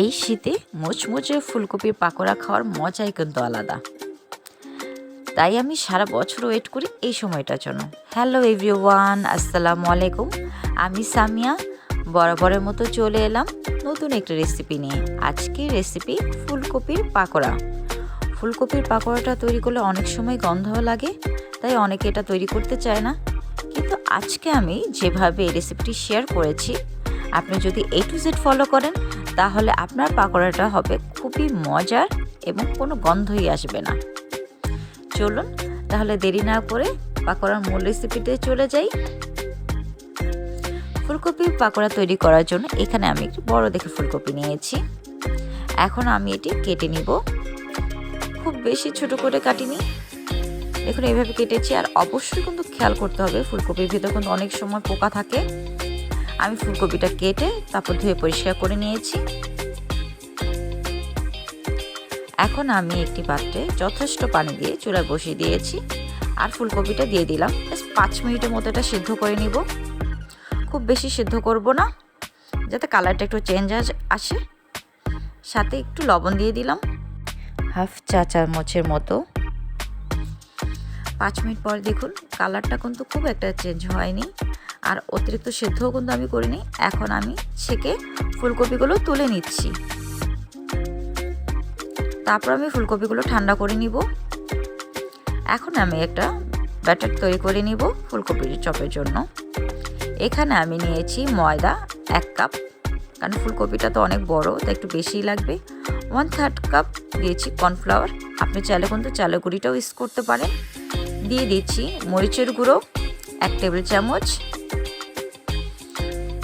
এই শীতে মুচমুচে ফুলকপির পাকোড়া খাওয়ার মজাই কিন্তু আলাদা। তাই আমি সারা বছর ওয়েট করি এই সময়টার জন্য। হ্যালো এভরিওয়ান, আসসালামু আলাইকুম। আমি সামিয়া বরাবরের মতো চলে এলাম নতুন একটা রেসিপি নিয়ে। আজকের রেসিপি ফুলকপির পাকোড়া। ফুলকপির পাকোড়াটা তৈরি করলে অনেক সময় গন্ধ লাগে, তাই অনেকে এটা তৈরি করতে চায় না। কিন্তু আজকে আমি যেভাবে এই রেসিপিটি শেয়ার করেছি, আপনি যদি A to Z ফলো করেন তাহলে আপনার পাকোড়াটা হবে খুবই মজার এবং কোনো গন্ধই আসবে না। চলুন তাহলে দেরি না করে পাকোড়ার মূল রেসিপিতে চলে যাই। ফুলকপির পাকোড়া তৈরি করার জন্য এখানে আমি একটু বড় দেখে ফুলকপি নিয়েছি। এখন আমি এটি কেটে নিব। খুব বেশি ছোট করে কাটিনি, দেখুন এইভাবে কেটেছি। আর অবশ্যই কিন্তু খেয়াল করতে হবে, ফুলকপির ভিতর কিন্তু অনেক সময় পোকা থাকে। আমি ফুলকপিটা কেটে তারপর ধুয়ে পরিষ্কার করে নিয়েছি। এখন আমি একটি পাত্রে যথেষ্ট পানি দিয়ে চুলায় বসিয়ে দিয়েছি আর ফুলকপিটা দিয়ে দিলাম। 5 মিনিটের মতো এটা সিদ্ধ করে নিব। খুব বেশি সিদ্ধ করব না, যাতে কালারটা একটু চেঞ্জ আসে। সাথে একটু লবণ দিয়ে দিলাম, হাফ চা চামচের মতো। 5 মিনিট পর দেখুন কালারটা কিন্তু খুব একটা চেঞ্জ হয়নি, আর অতিরিক্ত সিদ্ধও কিন্তু আমি করিনি। এখন আমি ছেঁকে ফুলকপিগুলো তুলে নিচ্ছি। তারপর আমি ফুলকপিগুলো ঠান্ডা করে নিব। এখন আমি একটা ব্যাটার তৈরি করে নিব ফুলকপির চপের জন্য। এখানে আমি নিয়েছি ময়দা 1 কাপ, কারণ ফুলকপিটা তো অনেক বড়, তাই একটু বেশিই লাগবে। 1/3 কাপ দিয়েছি কর্নফ্লাওয়ার, আপনি চাইলে কিন্তু চালের গুঁড়িটাও ইউজ করতে পারেন। দিয়ে দিচ্ছি মরিচের গুঁড়ো 1 টেবিল চামচ,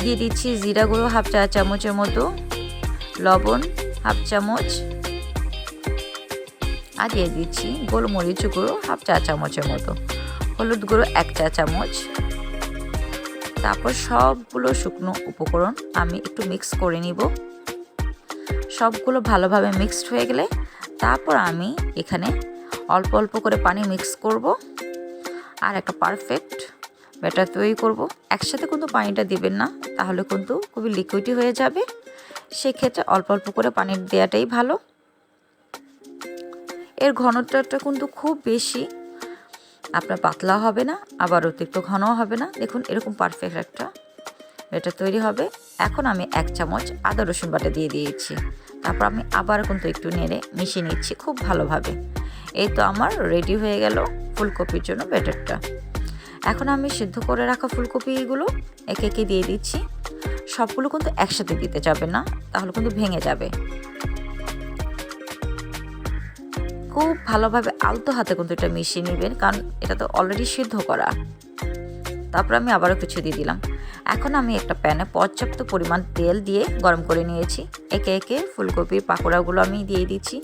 দিয়ে দিচ্ছি জিরা গুঁড়ো হাফ চা চামচের মতো, লবণ হাফ চামচ, আর দিয়ে দিচ্ছি গোলমরিচ গুঁড়ো হাফ চা চামচের মতো, হলুদ গুঁড়ো 1 চা চামচ। তারপর সবগুলো শুকনো উপকরণ আমি একটু মিক্স করে নিব। সবগুলো ভালোভাবে মিক্সড হয়ে গেলে তারপর আমি এখানে অল্প অল্প করে পানি মিক্স করব আর একটা পারফেক্ট ব্যাটার তৈরি করব। একসাথে কিন্তু পানিটা দিবেন না, তাহলে কিন্তু খুবই লিকুইডি হয়ে যাবে। সেক্ষেত্রে অল্প অল্প করে পানি দেওয়াটাই ভালো। এর ঘনত্বটা কিন্তু খুব বেশি আপনার পাতলা হবে না, আবার অতিরিক্ত ঘনও হবে না। দেখুন এরকম পারফেক্ট একটা ব্যাটার তৈরি হবে। এখন আমি 1 চামচ আদা রসুন বাটা দিয়ে দিয়েছি। তারপর আমি আবার কিন্তু একটু নেড়ে মিশিয়ে নিচ্ছি খুব ভালোভাবে। এই তো আমার রেডি হয়ে গেল ফুলকপির জন্য ব্যাটারটা। এখন আমি সিদ্ধ করে রাখা ফুলকপিগুলো একে একে দিয়ে দিচ্ছি। সবগুলো কিন্তু একসাথে দিতে যাবে না, তাহলে কিন্তু ভেঙে যাবে। খুব ভালোভাবে আলতো হাতে কিন্তু এটা মিশিয়ে নেবেন, কারণ এটা তো অলরেডি সিদ্ধ করা। তারপর আমি আবারও কিছু দিয়ে দিলাম। এখন আমি একটা প্যানে পর্যাপ্ত পরিমাণ তেল দিয়ে গরম করে নিয়েছি। একে একে ফুলকপির পাকোড়াগুলো আমি দিয়ে দিচ্ছি।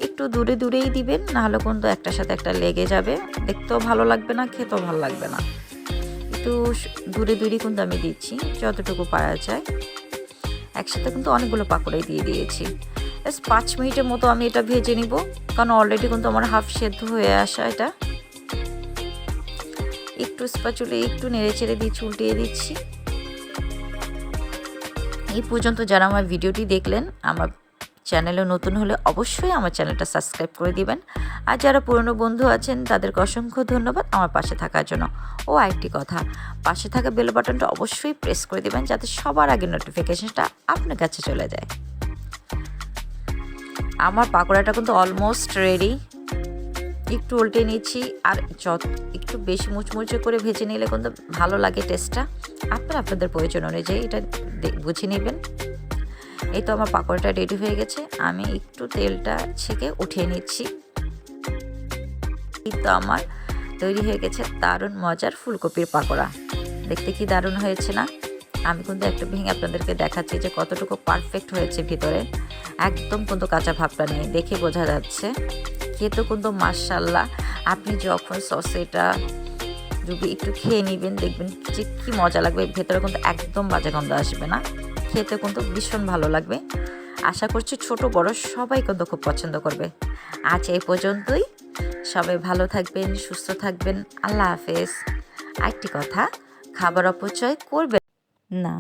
একটু দূরে দূরেই দিবেন, নাহলে কিন্তু একটার সাথে একটা লেগে যাবে, দেখতেও ভালো লাগবে না, খেতেও ভালো লাগবে না। একটু দূরে দূরেই কিন্তু আমি দিচ্ছি যতটুকু পারা যায়। একসাথে কিন্তু অনেকগুলো পাকোড়াই দিয়ে দিয়েছি। 5 মিনিটের মতো আমি এটা ভেজে নিব, কারণ অলরেডি কিন্তু আমার হাফ সেদ্ধ হয়ে আসা। এটা একটু স্প্যাচুলে একটু নেড়ে চেড়ে দিচ্ছি, উল্টিয়ে দিচ্ছি। এই পর্যন্ত যারা আমার ভিডিওটি দেখলেন, আমার চ্যানেলে নতুন হলে অবশ্যই আমার চ্যানেলটা সাবস্ক্রাইব করে দিবেন। আর যারা পুরনো বন্ধু আছেন তাদেরকে অসংখ্য ধন্যবাদ আমার পাশে থাকার জন্য। ও আরেকটি কথা, পাশে থাকা বেল বাটনটা অবশ্যই প্রেস করে দিবেন, যাতে সবার আগে নোটিফিকেশনটা আপনার কাছে চলে যায়। আমার পাকোড়াটা কিন্তু অলমোস্ট রেডি। একটু উল্টে নিচ্ছি, আর একটু বেশি মুচমুচে করে ভেজে নিলে কিন্তু ভালো লাগে টেস্টটা। আপনাদের প্রয়োজন অনুযায়ী এটা বুঝে নেবেন। এই তো আমার পাকোড়াটা রেডি হয়ে গেছে। আমি একটু তেলটা ছেঁকে উঠিয়ে নিচ্ছি। এই তো আমার তৈরি হয়ে গেছে দারুণ মজার ফুলকপির পাকোড়া। দেখতে কি দারুণ হয়েছে না? আমি কিন্তু একটু ভেঙে আপনাদেরকে দেখাচ্ছি যে কতটুকু পারফেক্ট হয়েছে ভিতরে। একদম কিন্তু কাঁচা ভাবটা নেই, দেখে বোঝা যাচ্ছে। খেতে কিন্তু মাশাআল্লাহ। আপনি যখন সসে এটা যদি একটু খেয়ে নেবেন, দেখবেন যে কী মজা লাগবে। ভেতরে কিন্তু একদম বাজে গন্ধ আসবে না, খেতে কিন্তু ভীষণ ভালো লাগবে। আশা করছি ছোট বড় সবাই কিন্তু খুব পছন্দ করবে। আজ এই পর্যন্তই। সবাই ভালো থাকবেন, সুস্থ থাকবেন। আল্লাহ হাফেজ। আরেকটি কথা, খাবার অপচয় করবেন না।